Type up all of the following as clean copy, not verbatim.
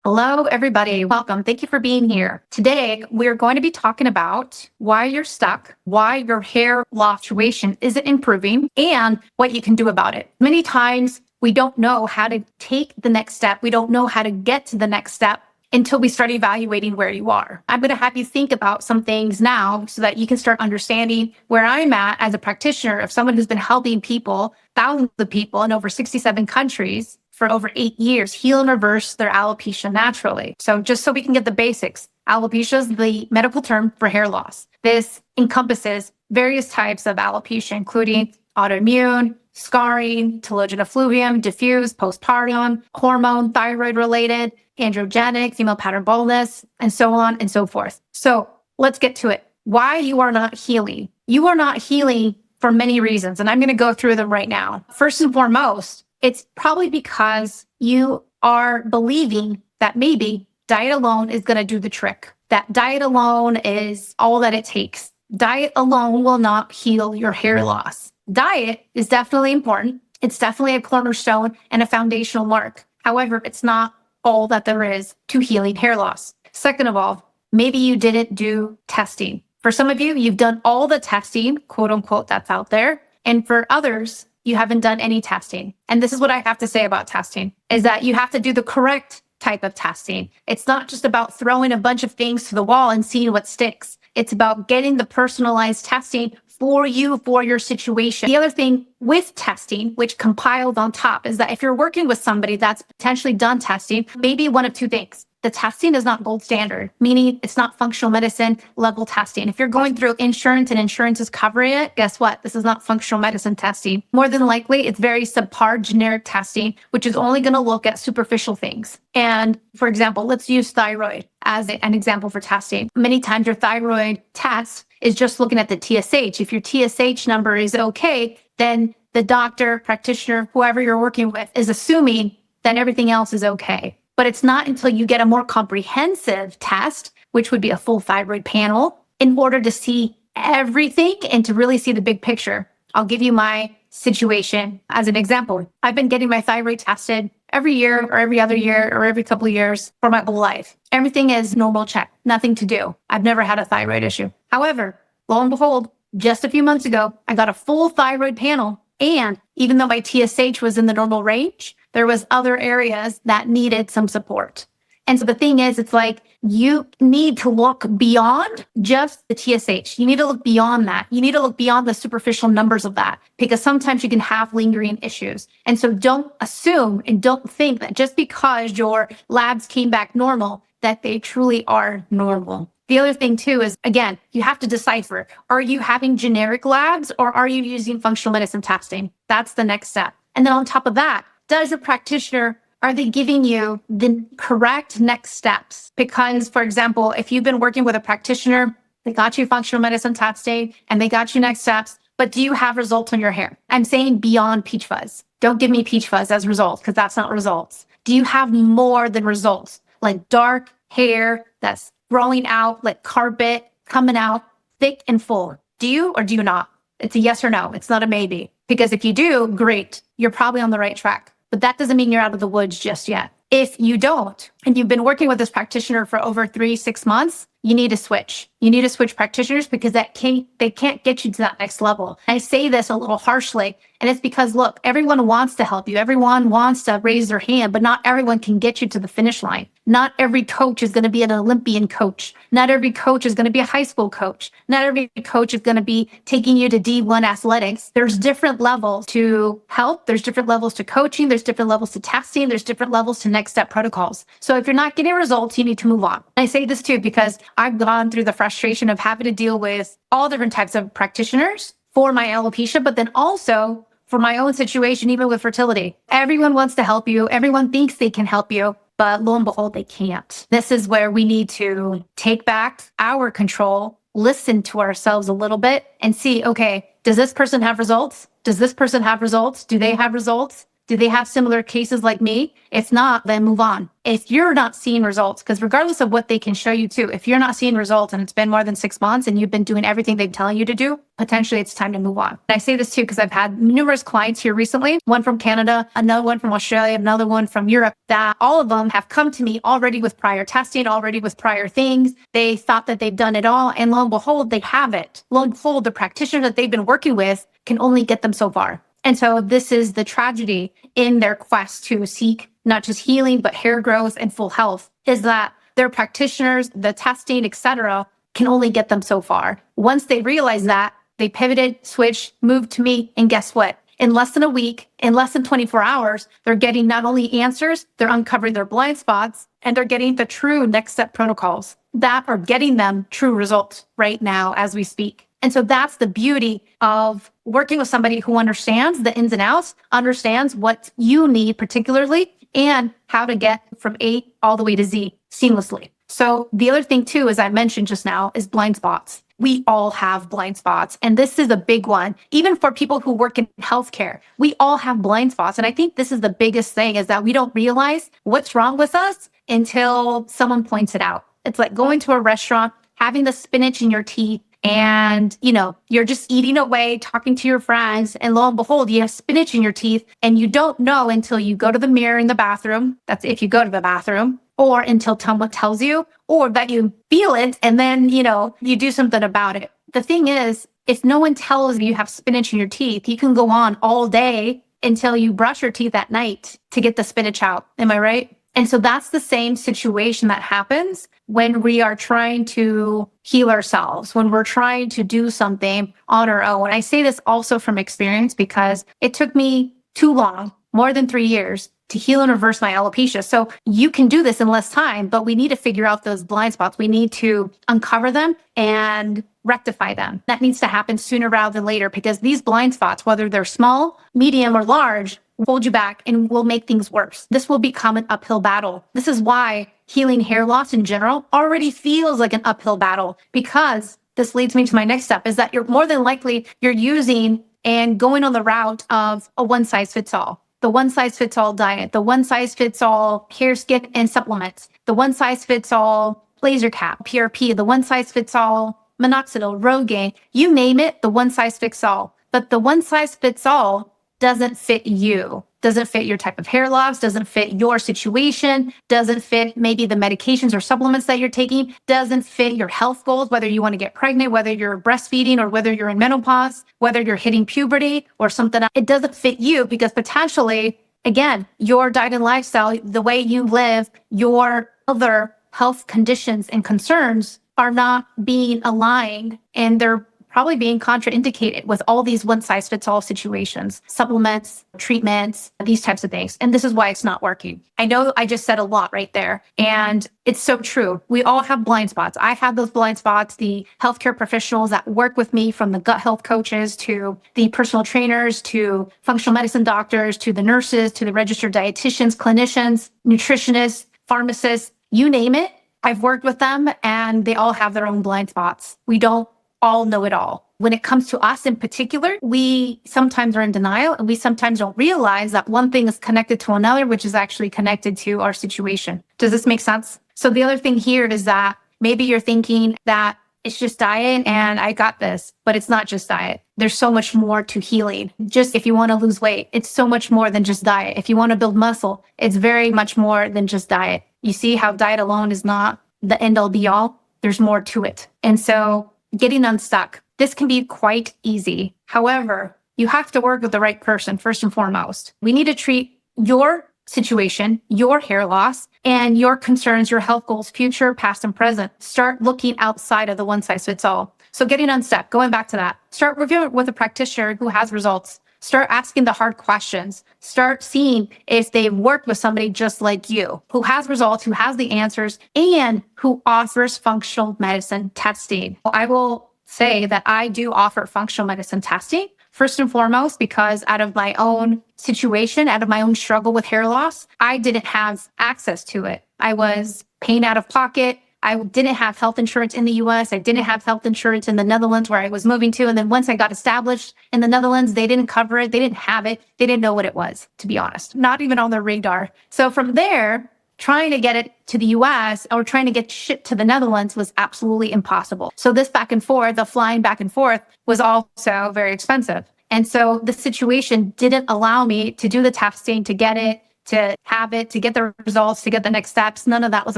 Hello, everybody. Welcome. Thank you for being here. Today, we're going to be talking about why you're stuck, why your hair loss situation isn't improving, and what you can do about it. Many times, we don't know how to take the next step. We don't know how to get to the next step until we start evaluating where you are. I'm going to have you think about some things now so that you can start understanding where I'm at as a practitioner of someone who's been helping people, thousands of people in over 67 countries for over 8 years, heal and reverse their alopecia naturally. So just so we can get the basics, alopecia is the medical term for hair loss. This encompasses various types of alopecia, including autoimmune, scarring, telogen effluvium, diffuse, postpartum, hormone, thyroid-related, androgenic, female pattern baldness, and so on and so forth. So let's get to it. Why you are not healing. You are not healing for many reasons, and I'm going to go through them right now. First and foremost, it's probably because you are believing that maybe diet alone is going to do the trick, that diet alone is all that it takes. Diet alone will not heal your hair loss. Diet is definitely important. It's definitely a cornerstone and a foundational mark. However, it's not all that there is to healing hair loss. Second of all, maybe you didn't do testing. For some of you, you've done all the testing, quote unquote, that's out there. And for others, you haven't done any testing. And this is what I have to say about testing, is that you have to do the correct type of testing. It's not just about throwing a bunch of things to the wall and seeing what sticks. It's about getting the personalized testing for you, for your situation. The other thing with testing, which compiled on top, is that if you're working with somebody that's potentially done testing, maybe one of two things. The testing is not gold standard, meaning it's not functional medicine level testing. If you're going through insurance and insurance is covering it, guess what? This is not functional medicine testing. More than likely, it's very subpar generic testing, which is only going to look at superficial things. And for example, let's use thyroid as an example for testing. Many times your thyroid test is just looking at the TSH. If your TSH number is okay, then the doctor, practitioner, whoever you're working with is assuming that everything else is okay. But it's not until you get a more comprehensive test, which would be a full thyroid panel, in order to see everything and to really see the big picture. I'll give you my situation as an example. I've been getting my thyroid tested every year or every other year or every couple of years for my whole life. Everything is normal check, nothing to do. I've never had a thyroid issue. However, lo and behold, just a few months ago, I got a full thyroid panel. And even though my TSH was in the normal range, there was other areas that needed some support. And so the thing is, it's like you need to look beyond just the TSH. You need to look beyond that. You need to look beyond the superficial numbers of that, because sometimes you can have lingering issues. And so don't assume and don't think that just because your labs came back normal, that they truly are normal. The other thing too is, again, you have to decipher, are you having generic labs or are you using functional medicine testing? That's the next step. And then on top of that, does your practitioner, are they giving you the correct next steps? Because, for example, if you've been working with a practitioner, they got you functional medicine testing and they got you next steps, but do you have results on your hair? I'm saying beyond peach fuzz. Don't give me peach fuzz as results, because that's not results. Do you have more than results? Like dark hair that's growing out like carpet, coming out thick and full. Do you or do you not? It's a yes or no. It's not a maybe. Because if you do, great. You're probably on the right track. But that doesn't mean you're out of the woods just yet. If you don't, and you've been working with this practitioner for over 3-6 months, you need to switch. You need to switch practitioners, because they can't get you to that next level. I say this a little harshly, and it's because, look, everyone wants to help you. Everyone wants to raise their hand, but not everyone can get you to the finish line. Not every coach is going to be an Olympian coach. Not every coach is going to be a high school coach. Not every coach is going to be taking you to D1 athletics. There's different levels to help. There's different levels to coaching. There's different levels to testing. There's different levels to next step protocols. So if you're not getting results, you need to move on. I say this too, because I've gone through the frustration of having to deal with all different types of practitioners for my alopecia, but then also for my own situation, even with fertility. Everyone wants to help you. Everyone thinks they can help you, but lo and behold, they can't. This is where we need to take back our control, listen to ourselves a little bit and see, okay, does this person have results? Does this person have results? Do they have results? Do they have similar cases like me? If not, then move on. If you're not seeing results, because regardless of what they can show you too, if you're not seeing results and it's been more than 6 months and you've been doing everything they're telling you to do, potentially it's time to move on. And I say this too because I've had numerous clients here recently, one from Canada, another one from Australia, another one from Europe, that all of them have come to me already with prior testing, already with prior things. They thought that they've done it all, and lo and behold, they haven't. Lo and behold, the practitioner that they've been working with can only get them so far. And so this is the tragedy in their quest to seek not just healing, but hair growth and full health, is that their practitioners, the testing, etc., can only get them so far. Once they realize that, they pivoted, switched, moved to me, and guess what? In less than a week, in less than 24 hours, they're getting not only answers, they're uncovering their blind spots, and they're getting the true next step protocols that are getting them true results right now as we speak. And so that's the beauty of working with somebody who understands the ins and outs, understands what you need particularly, and how to get from A all the way to Z seamlessly. So the other thing too, as I mentioned just now, is blind spots. We all have blind spots. And this is a big one. Even for people who work in healthcare, we all have blind spots. And I think this is the biggest thing, is that we don't realize what's wrong with us until someone points it out. It's like going to a restaurant, having the spinach in your teeth, and, you're just eating away, talking to your friends, and lo and behold, you have spinach in your teeth, and you don't know until you go to the mirror in the bathroom. That's if you go to the bathroom, or until someone tells you, or that you feel it, and then, you do something about it. The thing is, if no one tells you have spinach in your teeth, you can go on all day until you brush your teeth at night to get the spinach out. Am I right? And so that's the same situation that happens when we are trying to heal ourselves, when we're trying to do something on our own. I say this also from experience because it took me too long, more than 3 years, to heal and reverse my alopecia. So you can do this in less time, but we need to figure out those blind spots. We need to uncover them and rectify them. That needs to happen sooner rather than later, because these blind spots, whether they're small, medium, or large, hold you back and will make things worse. This will become an uphill battle. This is why healing hair loss in general already feels like an uphill battle, because this leads me to my next step, is that you're more than likely you're using and going on the route of a one size fits all. The one size fits all diet, the one size fits all hair, skin, and supplements, the one size fits all laser cap, PRP, the one size fits all minoxidil, Rogaine, you name it, the one size fits all. But the one size fits all doesn't fit you, doesn't fit your type of hair loss, doesn't fit your situation, doesn't fit maybe the medications or supplements that you're taking, doesn't fit your health goals, whether you want to get pregnant, whether you're breastfeeding, or whether you're in menopause, whether you're hitting puberty or something else. It doesn't fit you because potentially, again, your diet and lifestyle, the way you live, your other health conditions and concerns are not being aligned, and they're probably being contraindicated with all these one-size-fits-all situations, supplements, treatments, these types of things. And this is why it's not working. I know I just said a lot right there, and it's so true. We all have blind spots. I have those blind spots. The healthcare professionals that work with me, from the gut health coaches to the personal trainers to functional medicine doctors to the nurses to the registered dietitians, clinicians, nutritionists, pharmacists, you name it. I've worked with them, and they all have their own blind spots. We don't all know it all. When it comes to us in particular, we sometimes are in denial, and we sometimes don't realize that one thing is connected to another, which is actually connected to our situation. Does this make sense? So the other thing here is that maybe you're thinking that it's just diet and I got this, but it's not just diet. There's so much more to healing. Just if you want to lose weight, it's so much more than just diet. If you want to build muscle, it's very much more than just diet. You see how diet alone is not the end all be all? There's more to it. And so getting unstuck, this can be quite easy. However, you have to work with the right person first and foremost. We need to treat your situation, your hair loss, and your concerns, your health goals, future, past, and present. Start looking outside of the one size fits all. So getting unstuck, going back to that, start reviewing with a practitioner who has results. Start asking the hard questions. Start seeing if they've worked with somebody just like you, who has results, who has the answers, and who offers functional medicine testing. I will say that I do offer functional medicine testing, first and foremost, because out of my own situation, out of my own struggle with hair loss, I didn't have access to it. I was paying out of pocket. I didn't have health insurance in the US. I didn't have health insurance in the Netherlands where I was moving to. And then once I got established in the Netherlands, they didn't cover it. They didn't have it. They didn't know what it was, to be honest, not even on their radar. So from there, trying to get it to the US or trying to get shit to the Netherlands was absolutely impossible. So this back and forth, the flying back and forth was also very expensive. And so the situation didn't allow me to do the testing, to get it, to have it, to get the results, to get the next steps. None of that was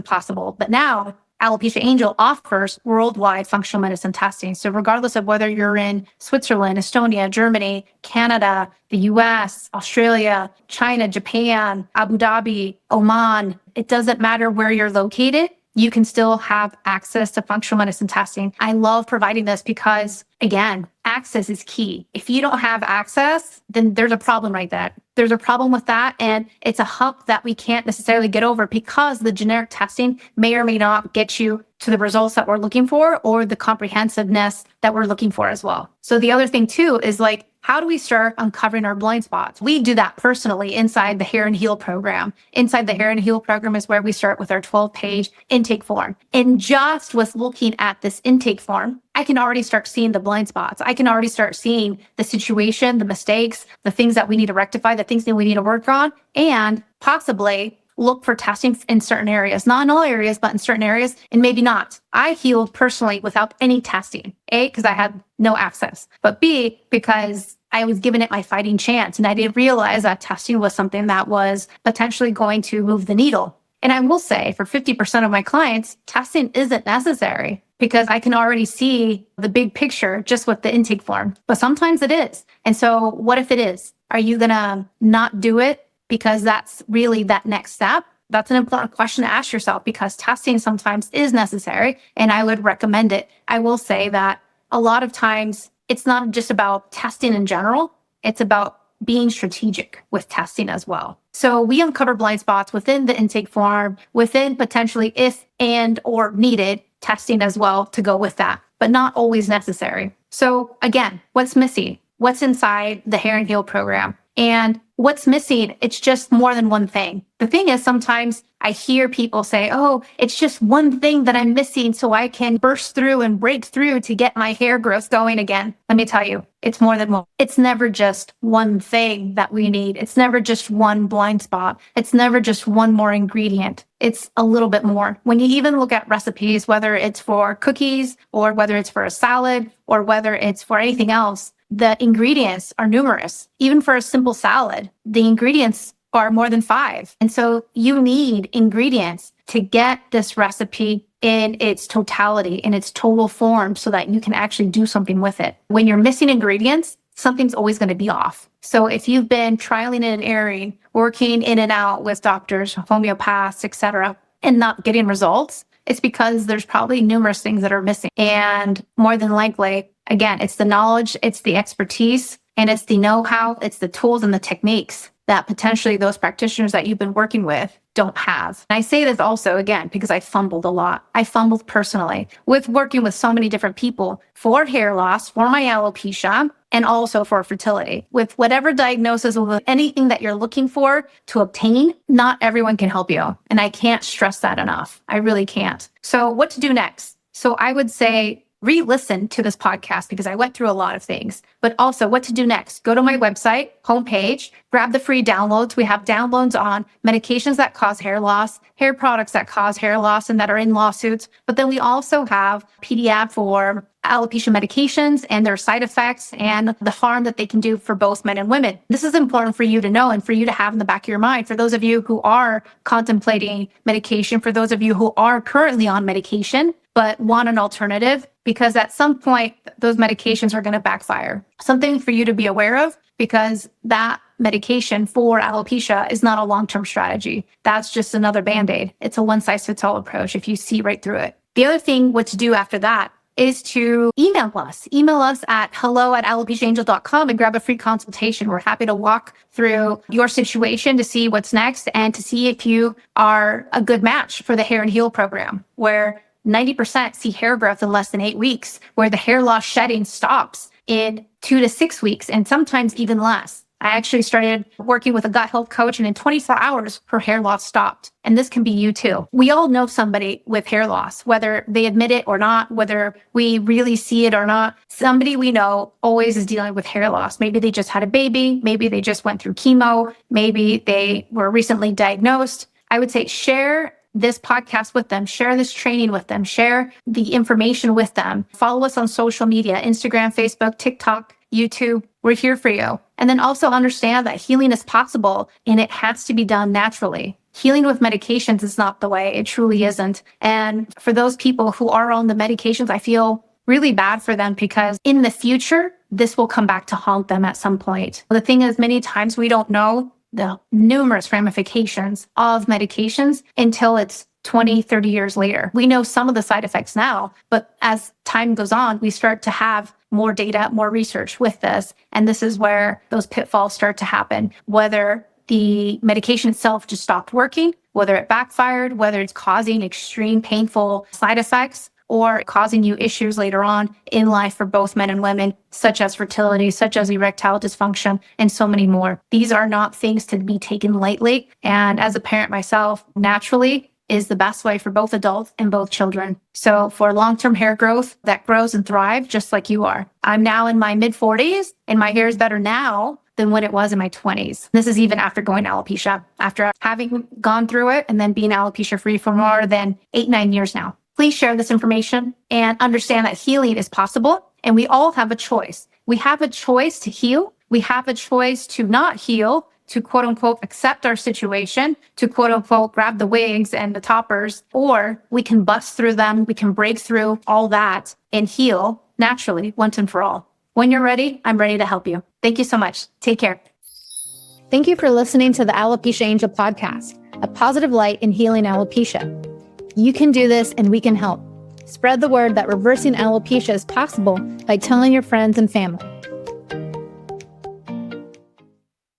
possible. But now Alopecia Angel offers worldwide functional medicine testing. So regardless of whether you're in Switzerland, Estonia, Germany, Canada, the US, Australia, China, Japan, Abu Dhabi, Oman, it doesn't matter where you're located, you can still have access to functional medicine testing. I love providing this because, again, access is key. If you don't have access, then there's a problem right there. There's a problem with that. And it's a hump that we can't necessarily get over because the generic testing may or may not get you to the results that we're looking for or the comprehensiveness that we're looking for as well. So the other thing too is like, how do we start uncovering our blind spots? We do that personally inside the Hair and Heal program. Inside the Hair and Heal program is where we start with our 12-page intake form. And just with looking at this intake form, I can already start seeing the blind spots. I can already start seeing the situation, the mistakes, the things that we need to rectify, the things that we need to work on, and possibly look for testing in certain areas, not in all areas, but in certain areas, and maybe not. I healed personally without any testing. A, because I had no access, but B, because I was giving it my fighting chance. And I didn't realize that testing was something that was potentially going to move the needle. And I will say for 50% of my clients, testing isn't necessary because I can already see the big picture just with the intake form. But sometimes it is. And so what if it is? Are you going to not do it because that's really that next step? That's an important question to ask yourself because testing sometimes is necessary and I would recommend it. I will say that a lot of times it's not just about testing in general. It's about being strategic with testing as well. So we uncover blind spots within the intake form, within potentially if and or needed testing as well to go with that, but not always necessary. So again, what's missing? What's inside the Hair and Heal program? And what's missing? It's just more than one thing. The thing is, sometimes I hear people say, oh, it's just one thing that I'm missing so I can burst through and break through to get my hair growth going again. Let me tell you, it's more than one. It's never just one thing that we need. It's never just one blind spot. It's never just one more ingredient. It's a little bit more. When you even look at recipes, whether it's for cookies or whether it's for a salad or whether it's for anything else, the ingredients are numerous. Even for a simple salad, the ingredients are more than 5. And so you need ingredients to get this recipe in its totality, in its total form, so that you can actually do something with it. When you're missing ingredients, something's always going to be off. So if you've been trialing and erroring, working in and out with doctors, homeopaths, etc., and not getting results, it's because there's probably numerous things that are missing. And more than likely, again, it's the knowledge, it's the expertise, and it's the know-how, it's the tools and the techniques that potentially those practitioners that you've been working with don't have. And I say this also, again, because I fumbled a lot. I fumbled personally with working with so many different people for hair loss, for my alopecia, and also for fertility. With whatever diagnosis or anything that you're looking for to obtain, not everyone can help you. And I can't stress that enough. I really can't. So what to do next? So I would say re-listen to this podcast because I went through a lot of things, but also what to do next. Go to my website, homepage, grab the free downloads. We have downloads on medications that cause hair loss, hair products that cause hair loss and that are in lawsuits. But then we also have PDF for alopecia medications and their side effects and the harm that they can do for both men and women. This is important for you to know and for you to have in the back of your mind. For those of you who are contemplating medication, for those of you who are currently on medication, but want an alternative, because at some point, those medications are going to backfire. Something for you to be aware of, because that medication for alopecia is not a long-term strategy. That's just another Band-Aid. It's a one-size-fits-all approach if you see right through it. The other thing, what to do after that, is to email us. Email us at hello@alopeciaangel.com and grab a free consultation. We're happy to walk through your situation to see what's next and to see if you are a good match for the Hair and Heal program, where 90% see hair growth in less than 8 weeks, where the hair loss shedding stops in 2 to 6 weeks, and sometimes even less. I actually started working with a gut health coach, and in 24 hours, her hair loss stopped. And this can be you too. We all know somebody with hair loss, whether they admit it or not, whether we really see it or not. Somebody we know always is dealing with hair loss. Maybe they just had a baby. Maybe they just went through chemo. Maybe they were recently diagnosed. I would say share this podcast with them, share this training with them, share the information with them. Follow us on social media, Instagram, Facebook, TikTok, YouTube. We're here for you. And then also understand that healing is possible and it has to be done naturally. Healing with medications is not the way. It truly isn't. And for those people who are on the medications, I feel really bad for them because in the future, this will come back to haunt them at some point. The thing is, many times we don't know the numerous ramifications of medications until it's 20, 30 years later. We know some of the side effects now, but as time goes on, we start to have more data, more research with this. And this is where those pitfalls start to happen, whether the medication itself just stopped working, whether it backfired, whether it's causing extreme painful side effects, or causing you issues later on in life for both men and women, such as fertility, such as erectile dysfunction, and so many more. These are not things to be taken lightly. And as a parent myself, naturally is the best way for both adults and both children. So for long-term hair growth that grows and thrives just like you are. I'm now in my mid-40s and my hair is better now than when it was in my 20s. This is even after going alopecia, after having gone through it and then being alopecia free for more than 8-9 years now. Please share this information and understand that healing is possible and we all have a choice. We have a choice to heal. We have a choice to not heal, to quote unquote accept our situation, to quote unquote grab the wigs and the toppers, or we can bust through them. We can break through all that and heal naturally once and for all. When you're ready, I'm ready to help you. Thank you so much. Take care. Thank you for listening to the Alopecia Angel podcast, a positive light in healing alopecia. You can do this and we can help. Spread the word that reversing alopecia is possible by telling your friends and family.